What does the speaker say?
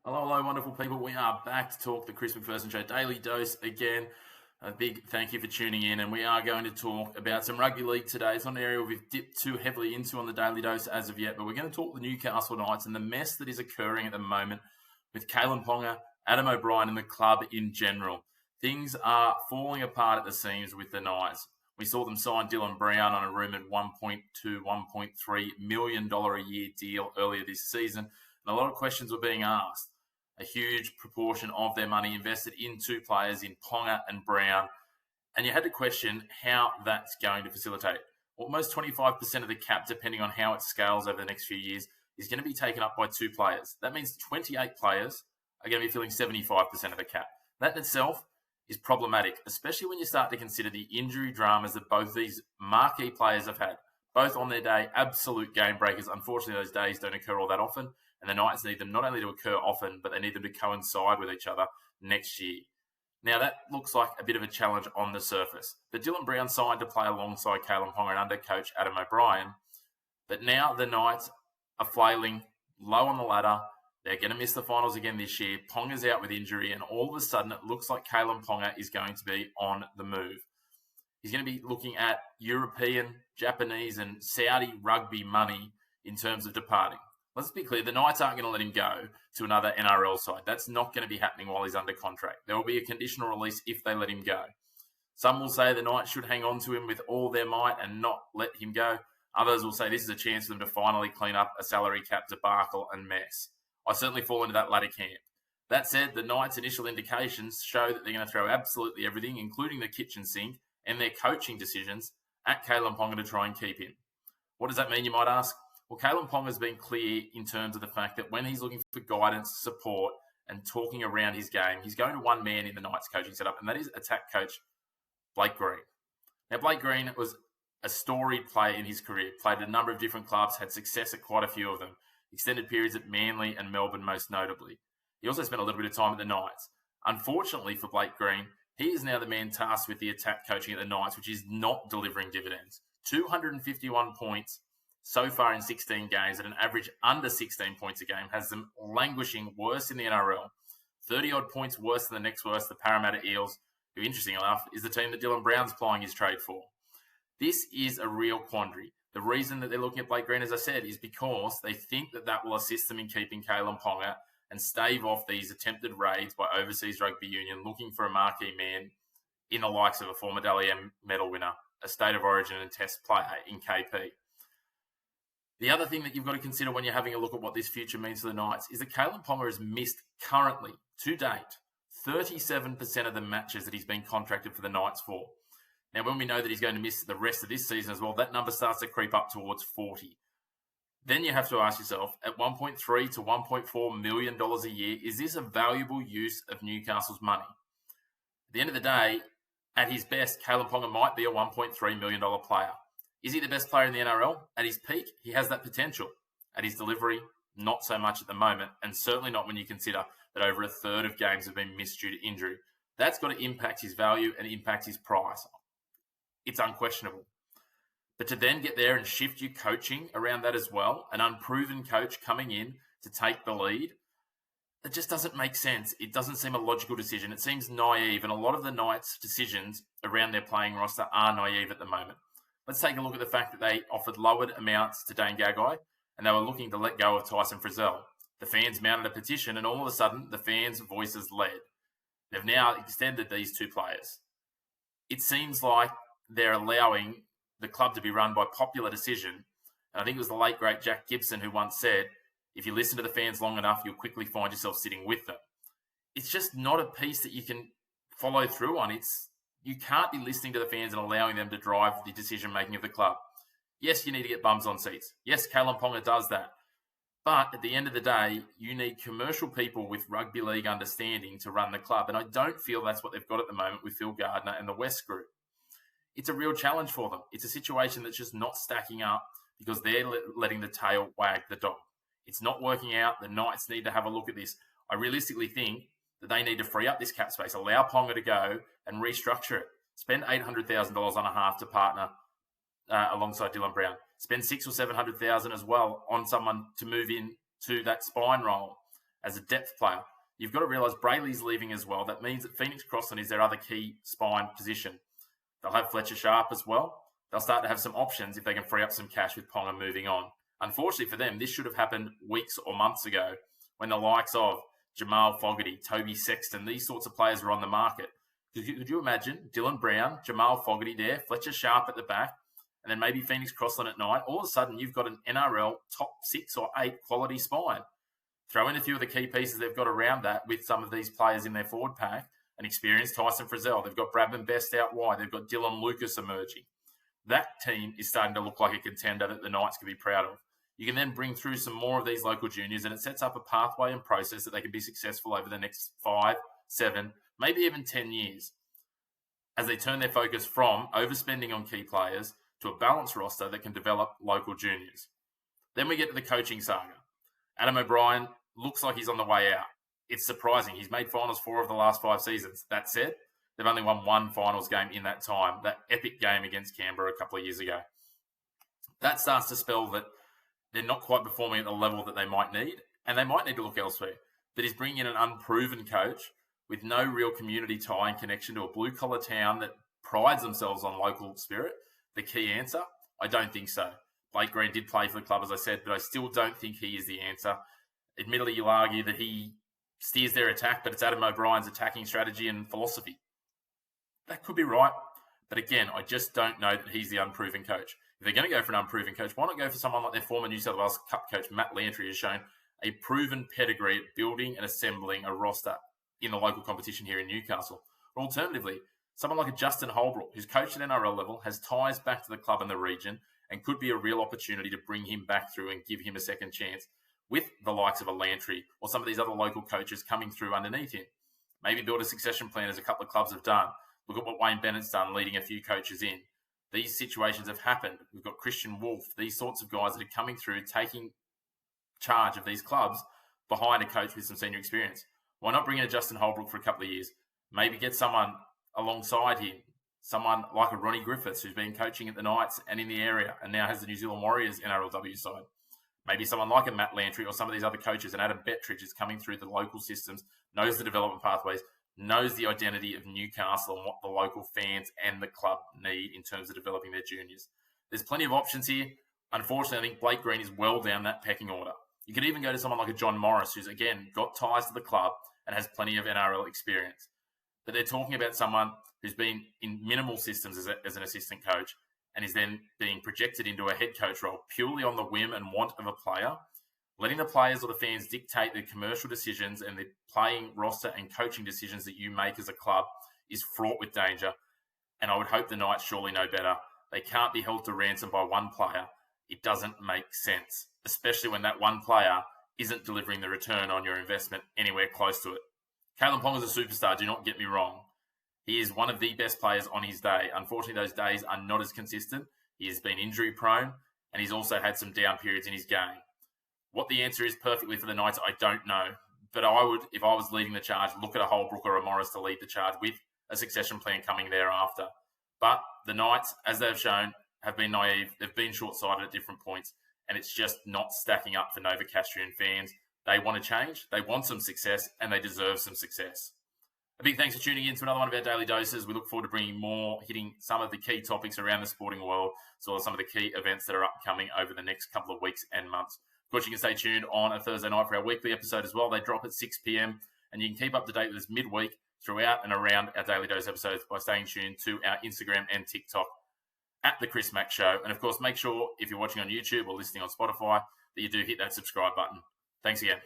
Hello, hello, wonderful people. We are back to talk the Chris McPherson Show Daily Dose again. A big thank you for tuning in, and we are going to talk about some rugby league today. It's not an area we've dipped too heavily into on the Daily Dose as of yet, but we're going to talk the Newcastle Knights and the mess that is occurring at the moment with Kalyn Ponga, Adam O'Brien, and the club in general. Things are falling apart at the seams with the Knights. We saw them sign Dylan Brown on a rumoured $1.2, $1.3 million a year deal earlier this season, and a lot of questions were being asked. A huge proportion of their money invested in two players, in Ponga and Brown. And you had to question how that's going to facilitate. Almost 25% of the cap, depending on how it scales over the next few years, is going to be taken up by two players. That means 28 players are going to be filling 75% of the cap. That in itself is problematic, especially when you start to consider the injury dramas that both these marquee players have had. Both on their day, absolute game breakers. Unfortunately, those days don't occur all that often. And the Knights need them not only to occur often, but they need them to coincide with each other next year. Now, that looks like a bit of a challenge on the surface. But Dylan Brown signed to play alongside Kalyn Ponga and under coach Adam O'Brien. But now the Knights are flailing low on the ladder. They're going to miss the finals again this year. Ponga's out with injury, and all of a sudden it looks like Kalyn Ponga is going to be on the move. He's going to be looking at European, Japanese, and Saudi rugby money in terms of departing. Let's be clear, the Knights aren't going to let him go to another NRL side. That's not going to be happening while he's under contract. There will be a conditional release if they let him go. Some will say the Knights should hang on to him with all their might and not let him go. Others will say this is a chance for them to finally clean up a salary cap debacle and mess. I certainly fall into that latter camp. That said, the Knights' initial indications show that they're going to throw absolutely everything, including the kitchen sink and their coaching decisions, at Kalyn Ponga to try and keep him. What does that mean, you might ask? Well, Kalyn Ponga has been clear in terms of the fact that when he's looking for guidance, support, and talking around his game, he's going to one man in the Knights coaching setup, and that is attack coach Blake Green. Now, Blake Green was a storied player in his career, played at a number of different clubs, had success at quite a few of them, extended periods at Manly and Melbourne most notably. He also spent a little bit of time at the Knights. Unfortunately for Blake Green, he is now the man tasked with the attack coaching at the Knights, which is not delivering dividends. 251 points so far in 16 games at an average under 16 points a game has them languishing worse in the NRL. 30-odd points worse than the next worst, the Parramatta Eels, who, interesting enough, is the team that Dylan Brown's plying his trade for. This is a real quandary. The reason that they're looking at Blake Green, as I said, is because they think that that will assist them in keeping Kalyn Ponga and stave off these attempted raids by Overseas Rugby Union looking for a marquee man in the likes of a former Dally M medal winner, a State of Origin and Test player in KP. The other thing that you've got to consider when you're having a look at what this future means for the Knights is that Kalyn Ponga has missed currently, to date, 37% of the matches that he's been contracted for the Knights for. Now, when we know that he's going to miss the rest of this season as well, that number starts to creep up towards 40. Then you have to ask yourself, at $1.3 to $1.4 million a year, is this a valuable use of Newcastle's money? At the end of the day, at his best, Kalyn Ponga might be a $1.3 million player. Is he the best player in the NRL? At his peak, he has that potential. At his delivery, not so much at the moment, and certainly not when you consider that over a third of games have been missed due to injury. That's got to impact his value and impact his price. It's unquestionable. But to then get there and shift your coaching around that as well, an unproven coach coming in to take the lead, it just doesn't make sense. It doesn't seem a logical decision. It seems naive, and a lot of the Knights' decisions around their playing roster are naive at the moment. Let's take a look at the fact that they offered lowered amounts to Dane Gagai, and they were looking to let go of Tyson Frizzell. The fans mounted a petition, and all of a sudden, the fans' voices led. They've now extended these two players. It seems like they're allowing the club to be run by popular decision. And I think it was the late, great Jack Gibson who once said, if you listen to the fans long enough, you'll quickly find yourself sitting with them. It's just not a piece that you can follow through on. You can't be listening to the fans and allowing them to drive the decision-making of the club. Yes, you need to get bums on seats. Yes, Kalyn Ponga does that. But at the end of the day, you need commercial people with rugby league understanding to run the club. And I don't feel that's what they've got at the moment with Phil Gardner and the West Group. It's a real challenge for them. It's a situation that's just not stacking up because they're letting the tail wag the dog. It's not working out. The Knights need to have a look at this. I realistically think that they need to free up this cap space, allow Ponga to go and restructure it. Spend $800,000 on a half to partner alongside Dylan Brown. Spend $600,000 or $700,000 as well on someone to move in to that spine role. as a depth player. You've got to realise Brayley's leaving as well. That means that Phoenix Crossland is their other key spine position. They'll have Fletcher Sharp as well. They'll start to have some options if they can free up some cash with Ponga moving on. Unfortunately for them, this should have happened weeks or months ago when the likes of Jamal Fogarty, Toby Sexton, these sorts of players were on the market. Could you imagine Dylan Brown, Jamal Fogarty there, Fletcher Sharp at the back, and then maybe Phoenix Crossland at 9? All of a sudden, you've got an NRL top 6 or 8 quality spine. Throw in a few of the key pieces they've got around that with some of these players in their forward pack. An experienced Tyson Frizzell. They've got Bradman Best out wide. They've got Dylan Lucas emerging. That team is starting to look like a contender that the Knights can be proud of. You can then bring through some more of these local juniors, and it sets up a pathway and process that they can be successful over the next 5, 7, maybe even 10 years as they turn their focus from overspending on key players to a balanced roster that can develop local juniors. Then we get to the coaching saga. Adam O'Brien looks like he's on the way out. It's surprising. He's made finals 4 of the last 5 seasons. That said, they've only won 1 finals game in that time, that epic game against Canberra a couple of years ago. That starts to spell that they're not quite performing at the level that they might need, and they might need to look elsewhere. That he's bringing in an unproven coach with no real community tie and connection to a blue-collar town that prides themselves on local spirit. The key answer? I don't think so. Blake Green did play for the club, as I said, but I still don't think he is the answer. Admittedly, you'll argue that he steers their attack, but it's Adam O'Brien's attacking strategy and philosophy. That could be right, but again, I just don't know that he's the unproven coach. If they're going to go for an unproven coach, why not go for someone like their former New South Wales Cup coach, Matt Lantry, has shown a proven pedigree at building and assembling a roster in the local competition here in Newcastle. Or alternatively, someone like a Justin Holbrook, who's coached at NRL level, has ties back to the club and the region, and could be a real opportunity to bring him back through and give him a second chance with the likes of a Lantry or some of these other local coaches coming through underneath him. Maybe build a succession plan as a couple of clubs have done. Look at what Wayne Bennett's done, leading a few coaches in. These situations have happened. We've got Christian Wolf, these sorts of guys that are coming through, taking charge of these clubs behind a coach with some senior experience. Why not bring in a Justin Holbrook for a couple of years? Maybe get someone alongside him, someone like a Ronnie Griffiths, who's been coaching at the Knights and in the area and now has the New Zealand Warriors NRLW side. Maybe someone like a Matt Lantry or some of these other coaches, and Adam Bettridge is coming through the local systems, knows the development pathways, knows the identity of Newcastle and what the local fans and the club need in terms of developing their juniors. There's plenty of options here. Unfortunately, I think Blake Green is well down that pecking order. You could even go to someone like a John Morris, who's, again, got ties to the club and has plenty of NRL experience. But they're talking about someone who's been in minimal systems as an assistant coach and is then being projected into a head coach role purely on the whim and want of a player. Letting the players or the fans dictate the commercial decisions and the playing roster and coaching decisions that you make as a club is fraught with danger. And I would hope the Knights surely know better. They can't be held to ransom by one player. It doesn't make sense, especially when that one player isn't delivering the return on your investment anywhere close to it. Kalyn Ponga is a superstar, do not get me wrong. He is one of the best players on his day. Unfortunately, those days are not as consistent. He has been injury prone, and he's also had some down periods in his game. What the answer is perfectly for the Knights, I don't know. But I would, if I was leading the charge, look at a Holbrook or a Morris to lead the charge with a succession plan coming thereafter. But the Knights, as they've shown, have been naive. They've been short-sighted at different points, and it's just not stacking up for Novocastrian fans. They want to change, they want some success, and they deserve some success. A big thanks for tuning in to another one of our Daily Doses. We look forward to bringing more, hitting some of the key topics around the sporting world, as well as some of the key events that are upcoming over the next couple of weeks and months. Of course, you can stay tuned on a Thursday night for our weekly episode as well. They drop at 6 p.m, and you can keep up to date with us midweek throughout and around our Daily Dose episodes by staying tuned to our Instagram and TikTok at The Chris Mack Show. And, of course, make sure if you're watching on YouTube or listening on Spotify that you do hit that subscribe button. Thanks again.